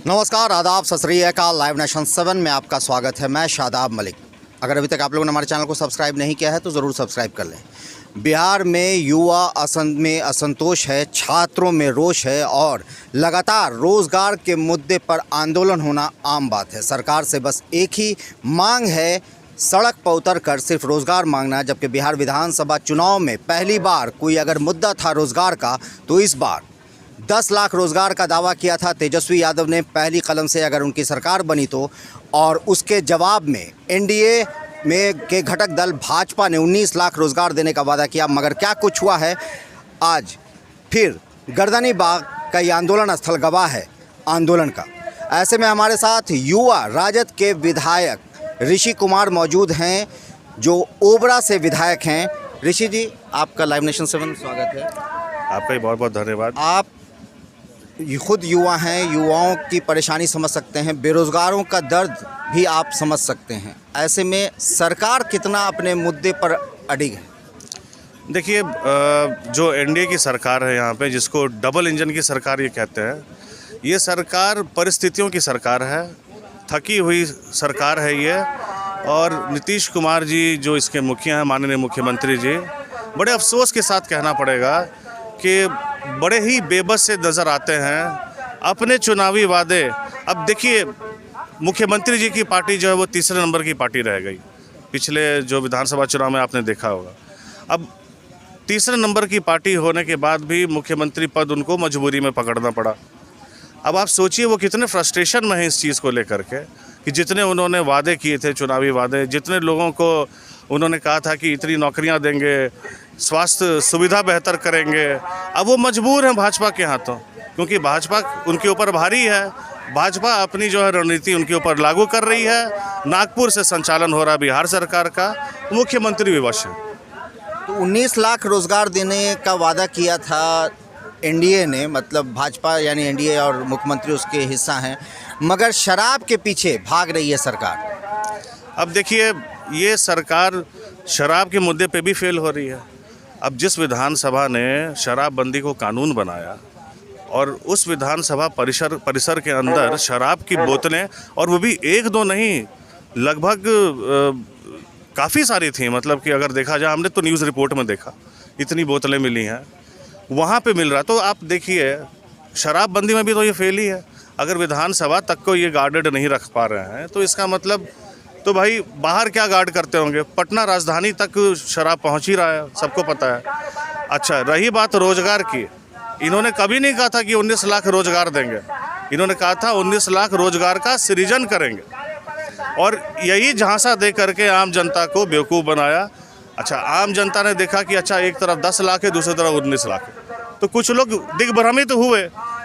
नमस्कार, आदाब, सत श्री अकाल। लाइव नेशन 7 में आपका स्वागत है। मैं शादाब मलिक। अगर अभी तक आप लोगों ने हमारे चैनल को सब्सक्राइब नहीं किया है तो ज़रूर सब्सक्राइब कर लें। बिहार में युवा में असंतोष है, छात्रों में रोष है और लगातार रोज़गार के मुद्दे पर आंदोलन होना आम बात है। सरकार से बस एक ही मांग है, सड़क पर उतर कर सिर्फ रोज़गार मांगना। जबकि बिहार विधानसभा चुनाव में पहली बार कोई अगर मुद्दा था रोज़गार का तो इस बार 10 लाख रोज़गार का दावा किया था तेजस्वी यादव ने पहली कलम से अगर उनकी सरकार बनी तो। और उसके जवाब में एनडीए में के घटक दल भाजपा ने 19 लाख रोज़गार देने का वादा किया। मगर क्या कुछ हुआ है, आज फिर गर्दनी बाग का ये आंदोलन स्थल गवाह है आंदोलन का। ऐसे में हमारे साथ युवा राजद के विधायक ऋषि कुमार मौजूद हैं, जो ओबरा से विधायक हैं। ऋषि जी, आपका लाइव नेशन 7 में स्वागत है। आपका भी बहुत बहुत धन्यवाद। आप खुद युवा हैं, युवाओं की परेशानी समझ सकते हैं, बेरोज़गारों का दर्द भी आप समझ सकते हैं। ऐसे में सरकार कितना अपने मुद्दे पर अडिग है? देखिए, जो एनडीए की सरकार है यहाँ पे, जिसको डबल इंजन की सरकार ये कहते हैं, ये सरकार परिस्थितियों की सरकार है, थकी हुई सरकार है ये। और नीतीश कुमार जी जो इसके मुखिया हैं, माननीय मुख्यमंत्री जी, बड़े अफसोस के साथ कहना पड़ेगा कि बड़े ही बेबस से नज़र आते हैं। अपने चुनावी वादे, अब देखिए, मुख्यमंत्री जी की पार्टी जो है वो तीसरे नंबर की पार्टी रह गई। पिछले जो विधानसभा चुनाव में आपने देखा होगा। अब तीसरे नंबर की पार्टी होने के बाद भी मुख्यमंत्री पद उनको मजबूरी में पकड़ना पड़ा। अब आप सोचिए वो कितने फ्रस्ट्रेशन में हैं इस चीज़ को लेकर के कि जितने उन्होंने वादे किए थे, चुनावी वादे, जितने लोगों को उन्होंने कहा था कि इतनी नौकरियां देंगे, स्वास्थ्य सुविधा बेहतर करेंगे, अब वो मजबूर हैं भाजपा के हाथों, क्योंकि भाजपा उनके ऊपर भारी है। भाजपा अपनी जो है रणनीति उनके ऊपर लागू कर रही है। नागपुर से संचालन हो रहा बिहार सरकार का, मुख्यमंत्री विवश है। तो 19 लाख रोज़गार देने का वादा किया था एनडीए ने, मतलब भाजपा यानी एनडीए और मुख्यमंत्री उसके हिस्सा हैं, मगर शराब के पीछे भाग रही है सरकार। अब देखिए, ये सरकार शराब के मुद्दे पे भी फेल हो रही है। अब जिस विधानसभा ने शराबबंदी को कानून बनाया और उस विधानसभा परिसर के अंदर शराब की बोतलें, और वो भी एक दो नहीं, लगभग काफ़ी सारी थी। मतलब कि अगर देखा जाए, हमने तो न्यूज़ रिपोर्ट में देखा, इतनी बोतलें मिली हैं, वहाँ पे मिल रहा। तो आप देखिए, शराबबंदी में भी तो ये फेल ही है। अगर विधानसभा तक को ये गार्डेड नहीं रख पा रहे हैं तो इसका मतलब तो भाई बाहर क्या गार्ड करते होंगे। पटना राजधानी तक शराब पहुंच ही रहा है, सबको पता है। अच्छा, रही बात रोजगार की, इन्होंने कभी नहीं कहा था कि 19 लाख रोजगार देंगे। इन्होंने कहा था 19 लाख रोजगार का सृजन करेंगे, और यही झांसा दे करके आम जनता को बेवकूफ़ बनाया। अच्छा, आम जनता ने देखा कि अच्छा, एक तरफ 10 लाख है, दूसरी तरफ 19 लाख है, तो कुछ लोग दिग्भ्रमित हुए।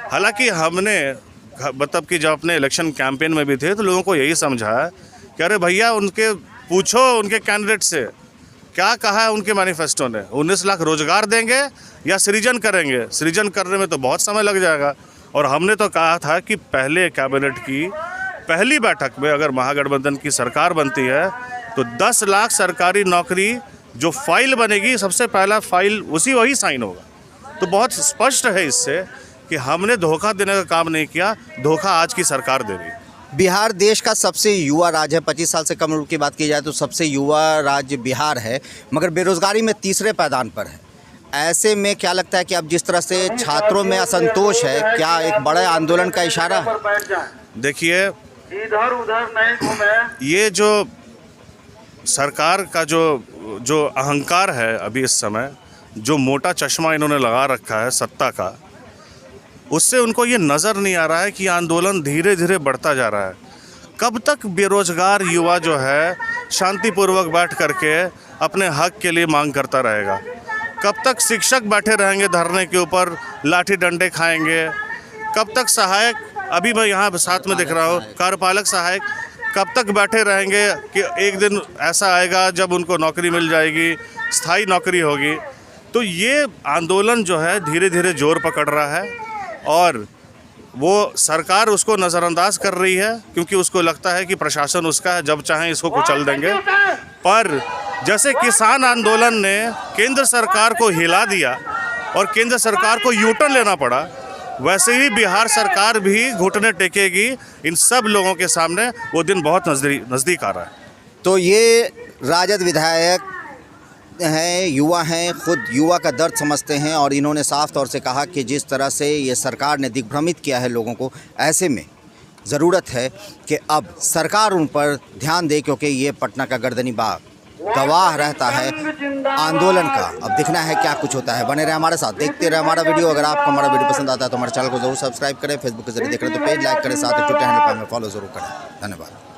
हालांकि हमने मतलब कि जब अपने इलेक्शन कैंपेन में भी थे तो लोगों को यही समझाया कि अरे भैया, उनके पूछो, उनके कैंडिडेट से क्या कहा है उनके मैनिफेस्टो ने, 19 लाख रोजगार देंगे या सृजन करेंगे। सृजन करने में तो बहुत समय लग जाएगा। और हमने तो कहा था कि पहले कैबिनेट की पहली बैठक में अगर महागठबंधन की सरकार बनती है तो 10 लाख सरकारी नौकरी जो फाइल बनेगी, सबसे पहला फाइल वही साइन होगा। तो बहुत स्पष्ट है इससे कि हमने धोखा देने का काम नहीं किया, धोखा आज की सरकार दे रही है। बिहार देश का सबसे युवा राज्य है। 25 साल से कम उम्र की बात की जाए तो सबसे युवा राज्य बिहार है, मगर बेरोजगारी में तीसरे पायदान पर है। ऐसे में क्या लगता है कि अब जिस तरह से छात्रों में असंतोष है, क्या एक बड़े आंदोलन का इशारा है? देखिए, ये जो सरकार का जो अहंकार है अभी इस समय, जो मोटा चश्मा इन्होंने लगा रखा है सत्ता का, उससे उनको ये नज़र नहीं आ रहा है कि आंदोलन धीरे धीरे बढ़ता जा रहा है। कब तक बेरोजगार युवा जो है शांतिपूर्वक बैठ करके अपने हक के लिए मांग करता रहेगा? कब तक शिक्षक बैठे रहेंगे धरने के ऊपर, लाठी डंडे खाएंगे? कब तक सहायक, अभी मैं यहाँ साथ में दिख रहा हूँ, कार्यपालक सहायक कब तक बैठे रहेंगे कि एक दिन ऐसा आएगा जब उनको नौकरी मिल जाएगी, स्थायी नौकरी होगी? तो ये आंदोलन जो है धीरे धीरे जोर पकड़ रहा है और वो सरकार उसको नज़रअंदाज कर रही है, क्योंकि उसको लगता है कि प्रशासन उसका है, जब चाहें इसको कुचल देंगे। पर जैसे किसान आंदोलन ने केंद्र सरकार को हिला दिया और केंद्र सरकार को यूटर्न लेना पड़ा, वैसे ही बिहार सरकार भी घुटने टेकेगी इन सब लोगों के सामने। वो दिन बहुत नज़दीक आ रहा है। तो ये राजद विधायक हैं, युवा हैं, खुद युवा का दर्द समझते हैं और इन्होंने साफ तौर से कहा कि जिस तरह से ये सरकार ने दिग्भ्रमित किया है लोगों को, ऐसे में ज़रूरत है कि अब सरकार उन पर ध्यान दे, क्योंकि ये पटना का गर्दनी बाग गवाह रहता है आंदोलन का। अब दिखना है क्या कुछ होता है। बने रहे हमारे साथ, देखते रहे हमारा वीडियो। अगर आपको हमारा वीडियो पसंद आता है तो हमारे चैनल को जरूर सब्सक्राइब करें। फेसबुक के जरिए देख रहे हैं तो पेज लाइक करें, साथ ही ट्विटर हैंडल पर हमें फॉलो जरूर करें। धन्यवाद।